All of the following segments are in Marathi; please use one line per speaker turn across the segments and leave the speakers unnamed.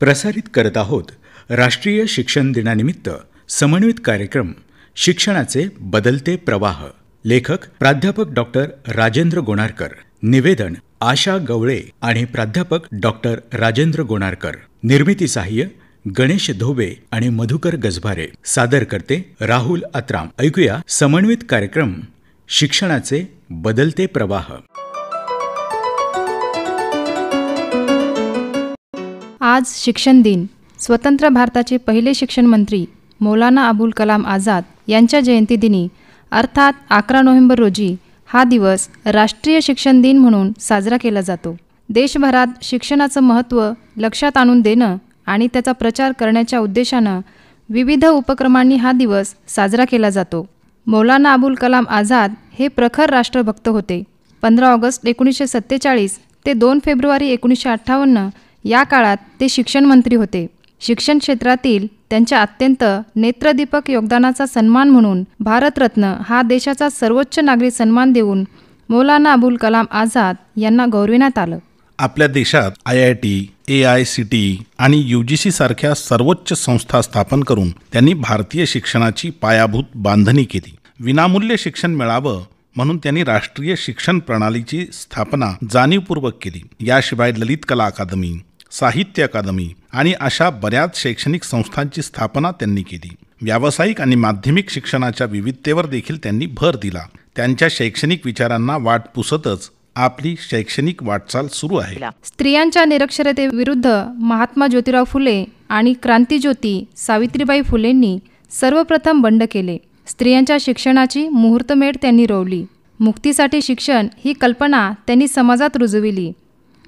प्रसारित करत आहोत राष्ट्रीय शिक्षण दिनानिमित्त समन्वित कार्यक्रम शिक्षणाचे बदलते प्रवाह. लेखक प्राध्यापक डॉक्टर राजेंद्र गोणारकर. निवेदन आशा गवळे आणि प्राध्यापक डॉक्टर राजेंद्र गोणारकर. निर्मिती सहाय्य गणेश धोबे आणि मधुकर गजभारे. सादर करते राहुल अत्राम. ऐकूया समन्वित कार्यक्रम शिक्षणाचे बदलते प्रवाह.
आज शिक्षण दिन. स्वतंत्र भारताचे पहिले शिक्षण मंत्री मौलाना अबुल कलाम आझाद यांच्या जयंतीदिनी अर्थात 11 नोव्हेंबर रोजी हा दिवस राष्ट्रीय शिक्षण दिन म्हणून साजरा केला जातो. देशभरात शिक्षणाचं महत्त्व लक्षात आणून देणं आणि त्याचा प्रचार करण्याच्या उद्देशानं विविध उपक्रमांनी हा दिवस साजरा केला जातो. मौलाना अबुल कलाम आझाद हे प्रखर राष्ट्रभक्त होते. 15 ऑगस्ट 1947 ते 2 फेब्रुवारी 1958 या काळात ते शिक्षण मंत्री होते. शिक्षण क्षेत्रातील त्यांच्या अत्यंत नेत्रदीपक योगदानाचा सन्मान म्हणून भारतरत्न हा देशाचा सर्वोच्च नागरी सन्मान देऊन मौलाना अबुल कलाम आझाद यांना गौरविण्यात आलं.
आपल्या देशात IIT, AICTE आणि UGC सारख्या सर्वोच्च संस्था स्थापन करून त्यांनी भारतीय शिक्षणाची पायाभूत बांधणी केली. विनामूल्य शिक्षण मिळावं म्हणून त्यांनी राष्ट्रीय शिक्षण प्रणालीची स्थापना जाणीवपूर्वक केली. याशिवाय ललित कला अकादमी, साहित्य अकादमी आणि अशा बऱ्याच शैक्षणिक संस्थांची स्थापना त्यांनी केली. व्यावसायिक आणि माध्यमिक शिक्षणाच्या विविधतेवर देखील त्यांनी भर दिला. त्यांच्या शैक्षणिक विचारांना वाट पुसतच आपली शैक्षणिक वाटचाल सुरू आहे.
स्त्रियांच्या निरक्षरतेविरुद्ध महात्मा ज्योतिराव फुले आणि क्रांतिज्योती सावित्रीबाई फुलेंनी सर्वप्रथम बंड केले. स्त्रियांच्या शिक्षणाची मुहूर्तमेढ त्यांनी रोवली. मुक्तीसाठी शिक्षण ही कल्पना त्यांनी समाजात रुजविली.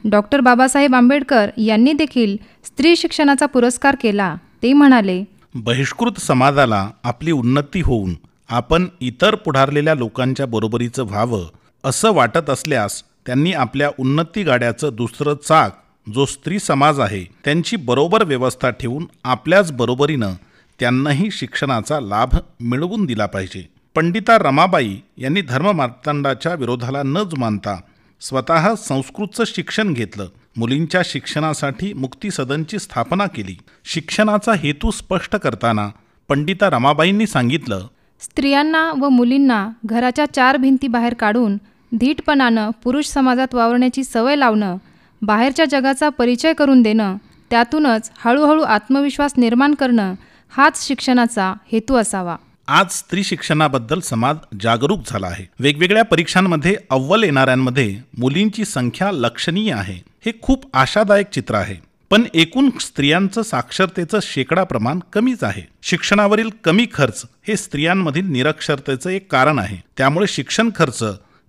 डॉक्टर बाबासाहेब आंबेडकर यांनी देखील स्त्री शिक्षणाचा पुरस्कार केला. ते म्हणाले,
बहिष्कृत समाजाला आपली उन्नती होऊन आपण इतर पुढारलेल्या लोकांच्या बरोबरीचं व्हावं असं वाटत असल्यास त्यांनी आपल्या उन्नती गाड्याचं दुसरं चाक जो स्त्री समाज आहे त्यांची बरोबर व्यवस्था ठेवून आपल्याच बरोबरीनं त्यांनाही शिक्षणाचा लाभ मिळवून दिला पाहिजे. पंडिता रमाबाई यांनी धर्ममार्तंडाच्या विरोधाला न जुमानता स्वतः संस्कृतचं शिक्षण घेतलं. मुलींच्या शिक्षणासाठी मुक्ती सदनची स्थापना केली. शिक्षणाचा हेतू स्पष्ट करताना पंडिता रमाबाईंनी सांगितलं,
स्त्रियांना व मुलींना घराच्या 4 भिंती बाहेर काढून धीटपणानं पुरुष समाजात वावरण्याची सवय लावणं, बाहेरच्या जगाचा परिचय करून देणं, त्यातूनच हळूहळू आत्मविश्वास निर्माण करणं हाच शिक्षणाचा हेतू असावा.
आज स्त्री शिक्षणाबद्दल समाज जागरूक झाला आहे. वेगवेगळ्या परीक्षांमध्ये अव्वल येणाऱ्यांमध्ये मुलींची संख्या लक्षणीय आहे. हे खूप आशादायक चित्र आहे. पण एकूण स्त्रियांचं साक्षरतेचं शेकडा प्रमाण कमीच आहे. शिक्षणावरील कमी खर्च हे स्त्रियांमधील निरक्षरतेचं एक कारण आहे. त्यामुळे शिक्षण खर्च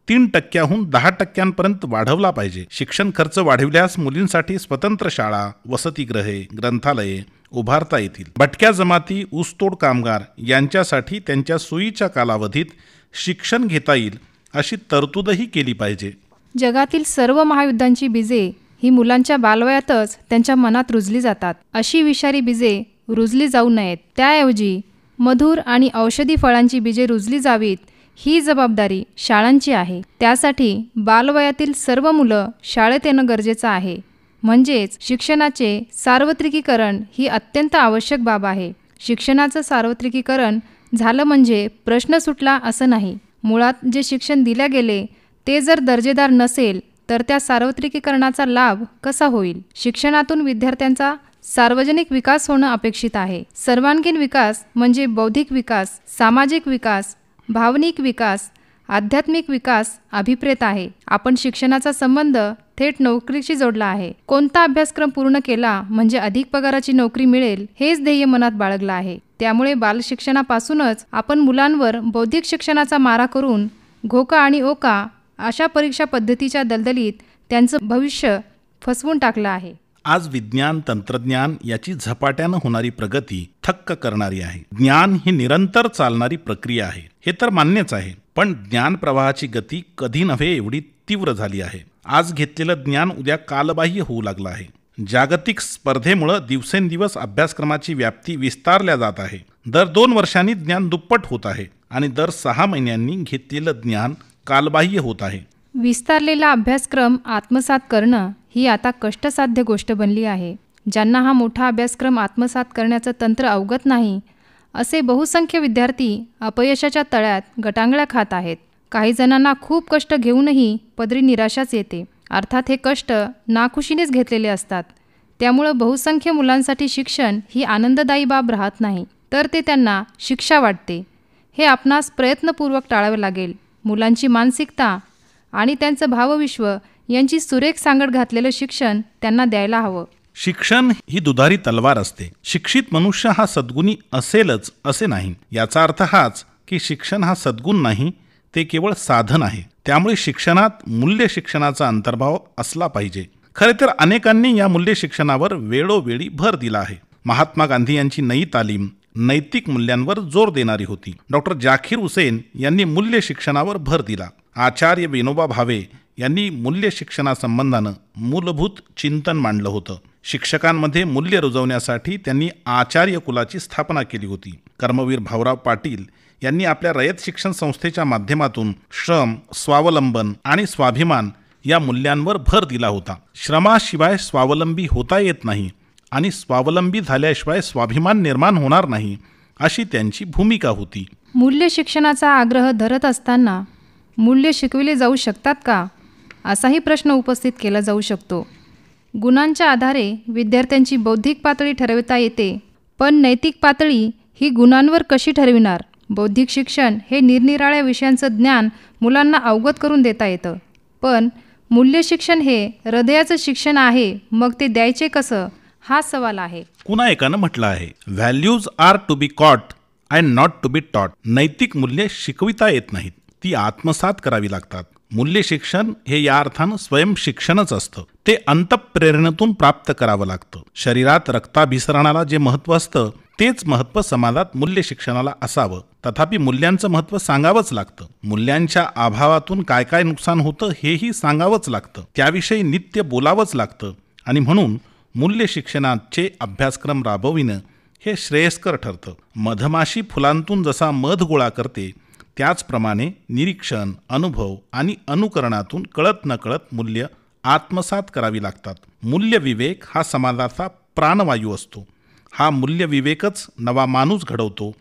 3% 10% वाढवला पाहिजे. शिक्षण खर्च वाढविल्यास मुलींसाठी स्वतंत्र शाळा, वसतिगृहे, ग्रंथालये उभारता येतील. भटक्या जमाती, ऊसतोड कामगार यांच्यासाठी त्यांच्या सोयीच्या कालावधीत शिक्षण घेता येईल अशी तरतूदही केली पाहिजे.
जगातील सर्व महायुद्धांची बीजे ही मुलांच्या बालवयातच त्यांच्या मनात रुजली जातात. अशी विषारी बीजे रुजली जाऊ नयेत. त्याऐवजी मधुर आणि औषधी फळांची बीजे रुजली जावीत ही जबाबदारी शाळांची आहे. त्यासाठी बालवयातील सर्व मुलं शाळेत येणं गरजेचं आहे. म्हणजेच शिक्षणाचे सार्वत्रिकीकरण ही अत्यंत आवश्यक बाब आहे. शिक्षणाचं सार्वत्रिकीकरण झालं म्हणजे प्रश्न सुटला असं नाही. मुळात जे शिक्षण दिले गेले ते जर दर्जेदार नसेल तर त्या सार्वत्रिकीकरणाचा लाभ कसा होईल? शिक्षणातून विद्यार्थ्यांचा सार्वजनिक विकास होणं अपेक्षित आहे. सर्वांगीण विकास म्हणजे बौद्धिक विकास, सामाजिक विकास, भावनिक विकास, आध्यात्मिक विकास अभिप्रेत आहे. आपण शिक्षणाचा संबंध थेट नोकरीशी जोडला आहे. कोणता अभ्यासक्रम पूर्ण केला म्हणजे अधिक पगाराची नोकरी मिळेल हेच ध्येय मनात बाळगलं आहे. त्यामुळे बालशिक्षणापासूनच आपण मुलांवर बौद्धिक शिक्षणाचा मारा करून घोका आणि ओका अशा परीक्षा पद्धतीच्या दलदलीत त्यांचं भविष्य फसवून टाकलं आहे.
आज विज्ञान तंत्रज्ञान याची झपाट्यानं होणारी प्रगती थक्क करणारी आहे. ज्ञान ही निरंतर चालणारी प्रक्रिया आहे हे तर मान्यच आहे. पण ज्ञान प्रवाहाची गती कधी नव्हे एवढी तीव्र झाली आहे. आज घेतलेलं ज्ञान उद्या कालबाह्य होऊ लागलं आहे. जागतिक स्पर्धेमुळे दिवसेंदिवस अभ्यासक्रमाची व्याप्ती विस्तारल्या जात आहे. दर 2 वर्षांनी ज्ञान दुप्पट होत आहे आणि दर 6 महिन्यांनी घेतलेलं ज्ञान कालबाह्य होत आहे.
विस्तारलेला अभ्यासक्रम आत्मसात करणं ही आता कष्टसाध्य गोष्ट बनली आहे. ज्यांना हा मोठा अभ्यासक्रम आत्मसात करण्याचं तंत्र अवगत नाही, असे बहुसंख्य विद्यार्थी अपयशाच्या तळ्यात गटांगळ्या खात आहेत. काही जणांना खूप कष्ट घेऊनही पदरी निराशाच येते. अर्थात हे कष्ट नाखुशीनेच घेतलेले असतात. त्यामुळं बहुसंख्य मुलांसाठी शिक्षण ही आनंददायी बाब राहत नाही, तर ते त्यांना शिक्षा वाटते. हे आपणास प्रयत्नपूर्वक टाळावे लागेल. मुलांची मानसिकता आणि त्यांचं भावविश्व यांची सुरेख सांगड घातलेलं शिक्षण त्यांना द्यायला हवं.
शिक्षण ही दुधारी तलवार असते. शिक्षित मनुष्य हा सद्गुणी असेलच असे नाही. याचा अर्थ हाच की शिक्षण हा सद्गुण नाही, ते केवळ साधन आहे. त्यामुळे शिक्षणात मूल्य शिक्षणाचा अंतर्भाव असला पाहिजे. खरे तर अनेकांनी या मूल्य शिक्षणावर वेळोवेळी भर दिला आहे. महात्मा गांधी यांची नई तालीम नैतिक मूल्यांवर जोर देणारी होती. डॉक्टर जाकीर हुसेन यांनी मूल्य शिक्षणावर भर दिला. आचार्य विनोबा भावे यांनी मूल्य शिक्षणासंबंधानं मूलभूत चिंतन मांडलं होतं. शिक्षकांमध्ये मूल्य रुजवण्यासाठी त्यांनी आचार्य कुलाची स्थापना केली होती. कर्मवीर भाऊराव पाटील यांनी आपल्या रयत शिक्षण संस्थेच्या माध्यमातून श्रम, स्वावलंबन आणि स्वाभिमान या मूल्यांवर भर दिला होता. श्रमाशिवाय स्वावलंबी होता येत नाही आणि स्वावलंबी झाल्याशिवाय स्वाभिमान निर्माण होणार नाही, अशी त्यांची भूमिका होती.
मूल्य शिक्षणाचा आग्रह धरत असताना मूल्य शिकविले जाऊ शकतात का, असाही प्रश्न उपस्थित केला जाऊ शकतो. गुणांच्या आधारे विद्यार्थ्यांची बौद्धिक पातळी ठरविता येते, पण नैतिक पातळी ही गुणांवर कशी ठरविणार? बौद्धिक शिक्षण हे निरनिराळ्या विषयांचं ज्ञान मुलांना अवगत करून देता येतं, पण मूल्य शिक्षण हे हृदयाचं शिक्षण आहे. मग ते द्यायचे कसं, हा सवाल आहे.
कुणा एकानं म्हटलं आहे, values are to be caught and not to be taught. नैतिक मूल्ये शिकविता येत नाहीत, ती आत्मसात करावी लागतात. मूल्य शिक्षण हे या अर्थानं स्वयंशिक्षणच असतं. ते अंतःप्रेरणेतून प्राप्त करावं लागतं. शरीरात रक्ताभिसरणाला जे महत्त्व असतं तेच महत्त्व समाजात मूल्य शिक्षणाला असावं. तथापि मूल्यांचं महत्त्व सांगावंच लागतं. मूल्यांच्या अभावातून काय काय नुकसान होतं हेही सांगावंच लागतं. त्याविषयी नित्य बोलावंच लागतं. आणि म्हणून मूल्य शिक्षणाचे अभ्यासक्रम राबविणं हे श्रेयस्कर ठरतं. मधमाशी फुलांतून जसा मध गोळा करते, त्याचप्रमाणे निरीक्षण, अनुभव आणि अनुकरणातून कळत नकळत मूल्य आत्मसात करावी लागतात. मूल्यविवेक हा समाजाचा प्राणवायू असतो. हा मूल्यविवेकच नवा माणूस घडवतो.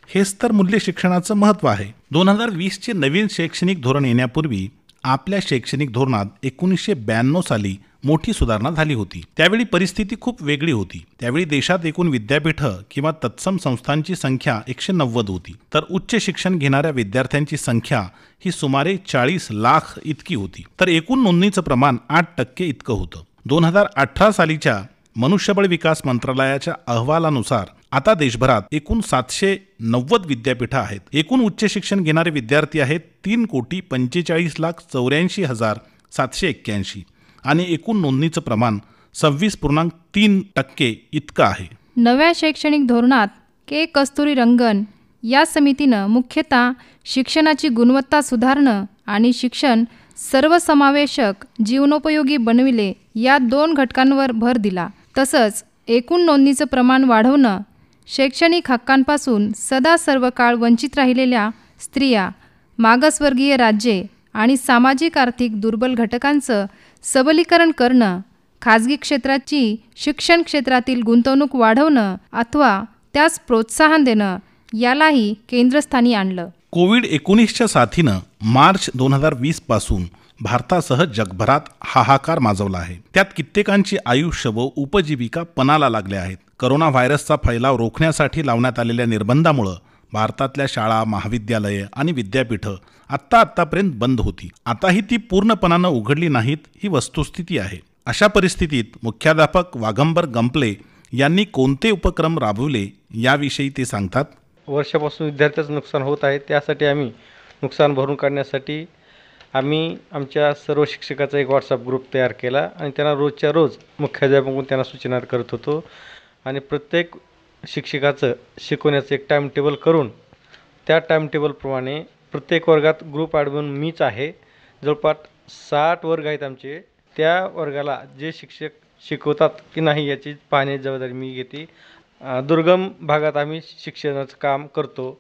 हेच तर मूल्य शिक्षणाचं महत्त्व आहे. 2020चे नवीन शैक्षणिक धोरण येण्यापूर्वी आपल्या शैक्षणिक धोरणात 1992 साली मोठी सुधारणा झाली होती. त्यावेळी परिस्थिती खूप वेगळी होती. त्यावेळी देशात एकूण विद्यापीठं किंवा तत्सम संस्थांची संख्या 190 होती, तर उच्च शिक्षण घेणाऱ्या विद्यार्थ्यांची संख्या ही सुमारे 40 लाख इतकी होती. तर एकूण नोंदणीचं प्रमाण 8% इतकं होतं. 2018 सालीच्या मनुष्यबळ विकास मंत्रालयाच्या अहवालानुसार आता देशभरात एकूण 790 विद्यापीठं आहेत. एकूण उच्च शिक्षण घेणारे विद्यार्थी आहेत 3,45,84,781 आणि एकूण नोंदणीचं प्रमाण 26.3% इतकं आहे.
नव्या शैक्षणिक धोरणात के कस्तुरी रंगन या समितीनं मुख्यतः शिक्षणाची गुणवत्ता सुधारणं आणि शिक्षण सर्वसमावेशक जीवनोपयोगी बनविले या 2 घटकांवर भर दिला. तसंच एकूण नोंदणीचं प्रमाण वाढवणं, शैक्षणिक हक्कांपासून सदा सर्व काळ वंचित राहिलेल्या स्त्रिया, मागासवर्गीय राज्ये आणि सामाजिक आर्थिक दुर्बल घटकांचं सबलीकरण करणं, खाजगी क्षेत्राची शिक्षण क्षेत्रातील गुंतवणूक वाढवणं अथवा त्यास प्रोत्साहन देणं यालाही केंद्रस्थानी आणलं.
कोविड-19च्या साथीनं मार्च 2020 पासून भारतासह जगभरात हाहाकार माजवला आहे. त्यात कित्येकांची आयुष्य व उपजीविका पणाला लागल्या आहेत. करोना व्हायरसचा फैलाव रोखण्यासाठी लावण्यात आलेल्या निर्बंधामुळं भारतातल्या शाळा, महाविद्यालये आणि विद्यापीठं आत्तापर्यंत बंद होती. आताही ती पूर्णपणानं उघडली नाहीत, ही वस्तुस्थिती आहे. अशा परिस्थितीत मुख्याध्यापक वाघंबर गंपले यांनी कोणते उपक्रम राबवले याविषयी ते सांगतात.
वर्षापासून विद्यार्थ्याचं नुकसान होत आहे. त्यासाठी आम्ही नुकसान भरून काढण्यासाठी आम्ही आमच्या सर्व शिक्षकाचा एक व्हॉट्सअप ग्रुप तयार केला आणि त्यांना रोजच्या रोज मुख्याध्यापक त्यांना सूचना करत होतो. आणि प्रत्येक शिक्षकाचं शिकवण्याचं एक टाईम टेबल करून त्या टाईम टेबलप्रमाणे प्रत्येक वर्गात ग्रुप ॲडमिन मीच आहे. जवळपास 60 वर्ग आहेत आमचे. त्या वर्गाला जे शिक्षक शिकवतात की नाही याची पाहण्याची जबाबदारी मी घेते. दुर्गम भागात आम्ही शिक्षणाचं काम करतो.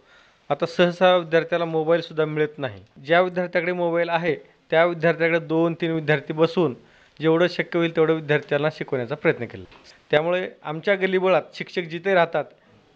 आता सहसा विद्यार्थ्याला मोबाईलसुद्धा मिळत नाही. ज्या विद्यार्थ्याकडे मोबाईल आहे त्या विद्यार्थ्याकडे 2-3 विद्यार्थी बसून जेवढं शक्य होईल तेवढं विद्यार्थ्यांना शिकवण्याचा प्रयत्न केला. त्यामुळे आमच्या गल्लीबोळात शिक्षक जिथे राहतात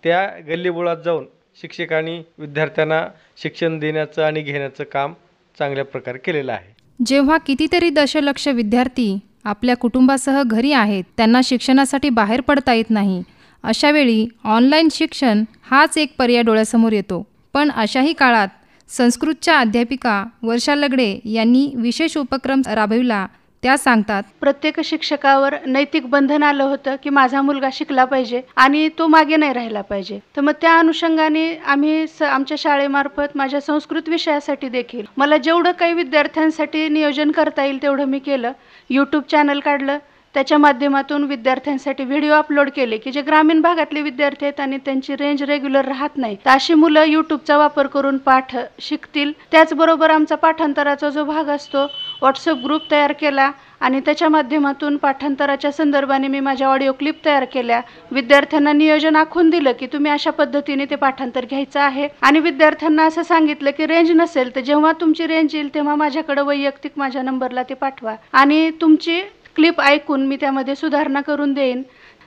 त्या गल्लीबोळात जाऊन शिक्षकांनी विद्यार्थ्यांना शिक्षण देण्याचं आणि घेण्याचं काम चांगल्या प्रकारे केलेलं आहे.
जेव्हा कितीतरी दशलक्ष विद्यार्थी आपल्या कुटुंबासह घरी आहेत, त्यांना शिक्षणासाठी बाहेर पडता येत नाही, अशा वेळी ऑनलाईन शिक्षण हाच एक पर्याय डोळ्यासमोर येतो. पण अशाही काळात संस्कृतच्या अध्यापिका वर्षा लगडे यांनी विशेष उपक्रम राबविला. त्या सांगतात,
प्रत्येक शिक्षकावर नैतिक बंधन आलं होतं की माझा मुलगा शिकला पाहिजे आणि तो मागे नाही राहिला पाहिजे. तर मग त्या अनुषंगाने आम्ही आमच्या शाळेमार्फत माझ्या संस्कृत विषयासाठी देखील मला जेवढं काही विद्यार्थ्यांसाठी नियोजन करता येईल तेवढं मी केलं. यूट्यूब चॅनल काढलं, त्याच्या माध्यमातून विद्यार्थ्यांसाठी व्हिडिओ अपलोड केले की जे ग्रामीण भागातले विद्यार्थी आहेत आणि त्यांची रेंज रेग्युलर राहत नाही, तर अशी मुलं यूट्यूबचा वापर करून पाठ शिकतील. त्याचबरोबर आमचा पाठांतराचा जो भाग असतो, व्हॉट्सअप ग्रुप तयार केला आणि त्याच्या माध्यमातून पाठांतराच्या संदर्भाने मी माझ्या ऑडिओ क्लिप तयार केल्या. विद्यार्थ्यांना नियोजन आखून दिलं की तुम्ही अशा पद्धतीने ते पाठांतर घ्यायचं आहे आणि विद्यार्थ्यांना असं सांगितलं की रेंज नसेल तर जेव्हा तुमची रेंज येईल तेव्हा माझ्याकडे वैयक्तिक माझ्या नंबरला ते पाठवा आणि तुमची क्लिप ऐकून मी त्यामध्ये सुधारणा करून देईन.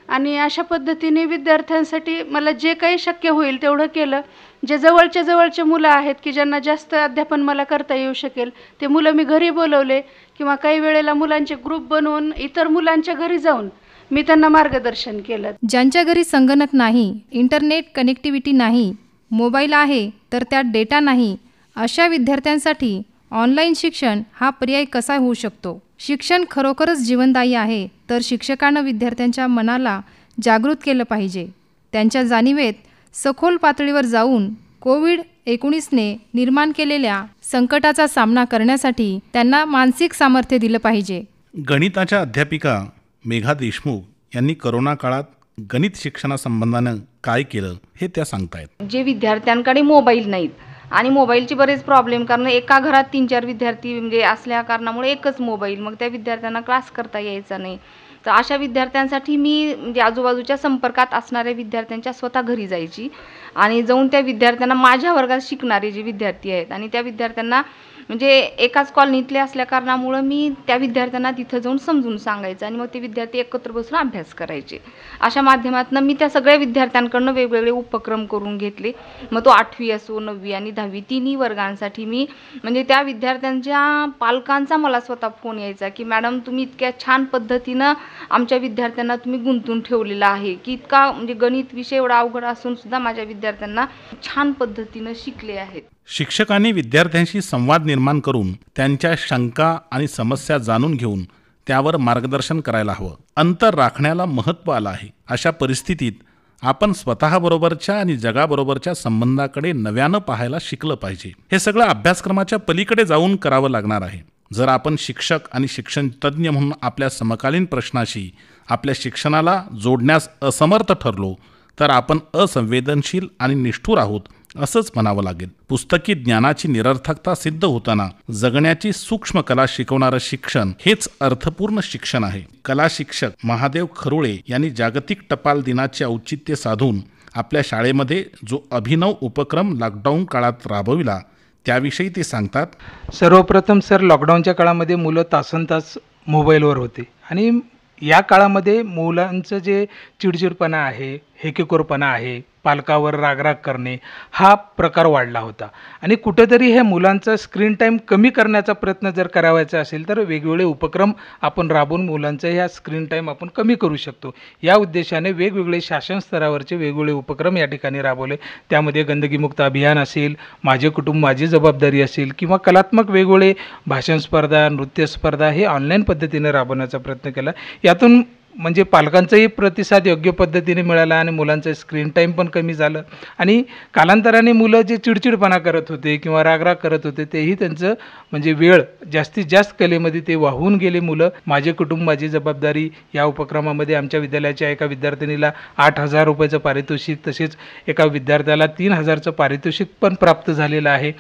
आणि अशा पद्धतीने विद्यार्थ्यांसाठी मला जे काही शक्य होईल तेवढं केलं. जे जवळचे मुलं आहेत की ज्यांना जास्त अध्यापन मला करता येऊ शकेल ते मुलं मी घरी बोलवले किंवा काही वेळेला मुलांचे ग्रुप बनवून इतर मुलांच्या घरी जाऊन मी त्यांना मार्गदर्शन केलं.
ज्यांच्या घरी संगणक नाही, इंटरनेट कनेक्टिव्हिटी नाही, मोबाईल आहे तर त्यात डेटा नाही, अशा विद्यार्थ्यांसाठी ऑनलाईन शिक्षण हा पर्याय कसा होऊ शकतो? शिक्षण खरोखरच जीवनदायी आहे, तर शिक्षकांना विद्यार्थ्यांच्या मनाला जागृत केलं पाहिजे. त्यांच्या जाणीवेत सखोल पातळीवर जाऊन कोविड-19ने निर्माण केलेल्या संकटाचा सामना करण्यासाठी त्यांना मानसिक सामर्थ्य दिलं पाहिजे.
गणिताच्या अध्यापिका मेघा देशमुख यांनी करोना काळात गणित शिक्षणासंबंधानं काय केलं हे त्या सांगतायत.
जे विद्यार्थ्यांकडे मोबाईल नाहीत आणि मोबाईलचे बरेच प्रॉब्लेम, कारण एका घरात 3-4 विद्यार्थी म्हणजे असल्या कारणामुळे एकच मोबाईल, मग त्या विद्यार्थ्यांना क्लास करता यायचा नाही. तर अशा विद्यार्थ्यांसाठी मी म्हणजे आजूबाजूच्या संपर्कात असणाऱ्या विद्यार्थ्यांच्या स्वतः घरी जायची आणि जाऊन त्या विद्यार्थ्यांना, माझ्या वर्गात शिकणारे जे विद्यार्थी आहेत आणि त्या विद्यार्थ्यांना म्हणजे एकाच कॉलनीतले असल्या कारणामुळं मी त्या विद्यार्थ्यांना तिथं जाऊन समजून सांगायचं आणि मग ते विद्यार्थी एकत्र बसून अभ्यास करायचे. अशा माध्यमातून मी त्या सगळ्या विद्यार्थ्यांकडून वेगवेगळे उपक्रम करून घेतले. मग तो 8वी असो, 9वी आणि 10वी तिन्ही वर्गांसाठी मी म्हणजे त्या विद्यार्थ्यांच्या पालकांचा मला स्वतः फोन यायचा की मॅडम तुम्ही इतक्या छान पद्धतीनं आमच्या विद्यार्थ्यांना तुम्ही गुंतून ठेवलेलं आहे की इतका म्हणजे गणित विषय एवढा अवघड असून सुद्धा माझ्या विद्यार्थ्यांना छान पद्धतीनं शिकले आहेत.
शिक्षकांनी विद्यार्थ्यांशी संवाद निर्माण करून त्यांच्या शंका आणि समस्या जाणून घेऊन त्यावर मार्गदर्शन करायला हवं. अंतर राखण्याला महत्त्व आलं आहे. अशा परिस्थितीत आपण स्वतःबरोबरच्या आणि जगाबरोबरच्या संबंधाकडे नव्यानं पाहायला शिकलं पाहिजे. हे सगळं अभ्यासक्रमाच्या पलीकडे जाऊन करावं लागणार आहे. जर आपण शिक्षक आणि शिक्षण तज्ज्ञ म्हणून आपल्या समकालीन प्रश्नाशी आपल्या शिक्षणाला जोडण्यास असमर्थ ठरलो तर आपण असंवेदनशील आणि निष्ठुर आहोत असंच म्हणावं लागेल. पुस्तकी ज्ञानाची निरर्थकता सिद्ध होताना जगण्याची सूक्ष्म कला शिकवणारं शिक्षण हेच अर्थपूर्ण शिक्षण आहे. कला शिक्षक महादेव खरुळे यांनी जागतिक टपाल दिनाचे औचित्य साधून आपल्या शाळेमध्ये जो अभिनव उपक्रम लॉकडाऊन काळात राबविला त्याविषयी ते सांगतात.
सर्वप्रथम सर, लॉकडाऊनच्या काळामध्ये मुलं तासनतास मोबाईलवर होते आणि या काळामध्ये मुलांचं जे चिडचिडपणा आहे, हेकेखोरपणा आहे, पालकावर रागराग करणे हा प्रकार वाढला होता आणि कुठेतरी हे मुलांचा स्क्रीन टाईम कमी करण्याचा प्रयत्न जर करावायचा असेल तर वेगवेगळे उपक्रम आपण राबवून मुलांचा ह्या स्क्रीन टाईम आपण कमी करू शकतो. या उद्देशाने वेगवेगळे शासन स्तरावरचे वेगवेगळे उपक्रम या ठिकाणी राबवले. त्यामध्ये गंदगीमुक्त अभियान असेल, माझे कुटुंब माझी जबाबदारी असेल किंवा कलात्मक वेगवेगळे भाषण स्पर्धा, नृत्य स्पर्धा हे ऑनलाईन पद्धतीने राबवण्याचा प्रयत्न केला. यातून म्हणजे पालकांचाही प्रतिसाद योग्य पद्धतीने मिळाला आणि मुलांचं स्क्रीन टाईम पण कमी झालं आणि कालांतराने मुलं जे चिडचिडपणा करत होते किंवा रागराग करत होते तेही त्यांचं म्हणजे वेळ जास्तीत जास्त कलेमध्ये ते वाहून गेले मुलं. माझे कुटुंब माझी जबाबदारी या उपक्रमामध्ये आमच्या विद्यालयाच्या एका विद्यार्थिनीला 8,000 रुपयाचं पारितोषिक, तसेच एका विद्यार्थ्याला 3,000चं पारितोषिक पण प्राप्त झालेलं आहे.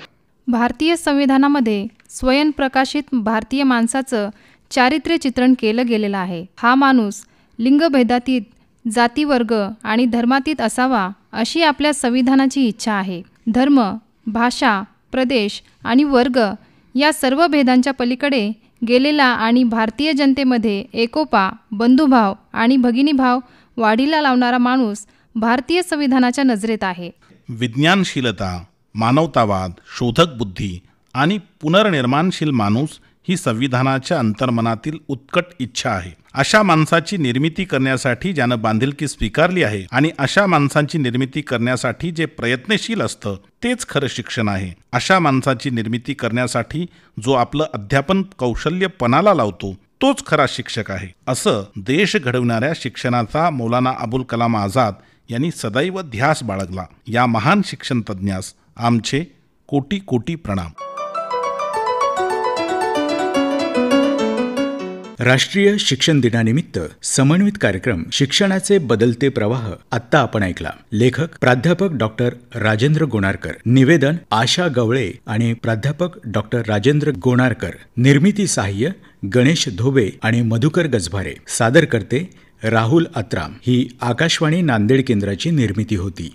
भारतीय संविधानामध्ये स्वयंप्रकाशित भारतीय माणसाचं चारित्र्य चित्रण केलं गेलेलं आहे. हा माणूस लिंगभेदातीत, जाती, वर्ग आणि धर्मातीत असावा अशी आपल्या संविधानाची इच्छा आहे. धर्म, भाषा, प्रदेश आणि वर्ग या सर्व भेदांच्या पलीकडे गेलेला आणि भारतीय जनतेमध्ये एकोपा, बंधुभाव आणि भगिनीभाव वाढीला लावणारा माणूस भारतीय संविधानाच्या नजरेत आहे.
विज्ञानशीलता, मानवतावाद, शोधक बुद्धी आणि पुनर्निर्माणशील माणूस ही संविधानाच्या अंतर्मनातील उत्कट इच्छा आहे. अशा माणसाची निर्मिती करण्यासाठी ज्यानं बांधिलकी स्वीकारली आहे आणि अशा माणसांची निर्मिती करण्यासाठी जे प्रयत्नशील असतं तेच खरं शिक्षण आहे. अशा माणसाची निर्मिती करण्यासाठी जो आपलं अध्यापन कौशल्य पणाला लावतो तोच खरा शिक्षक आहे, असं देश घडवणाऱ्या शिक्षणाचा मौलाना अबुल कलाम आझाद यांनी सदैव ध्यास बाळगला. या महान शिक्षण तज्ज्ञास आमचे कोटी कोटी प्रणाम.
राष्ट्रीय शिक्षण दिनानिमित्त समन्वित कार्यक्रम शिक्षणाचे बदलते प्रवाह आत्ता आपण ऐकला. लेखक प्राध्यापक डॉक्टर राजेंद्र गोणारकर, निवेदन आशा गवळे आणि प्राध्यापक डॉक्टर राजेंद्र गोणारकर, निर्मिती सहाय्य गणेश धोबे आणि मधुकर गजभारे, सादर करते राहुल अत्राम. ही आकाशवाणी नांदेड केंद्राची निर्मिती होती.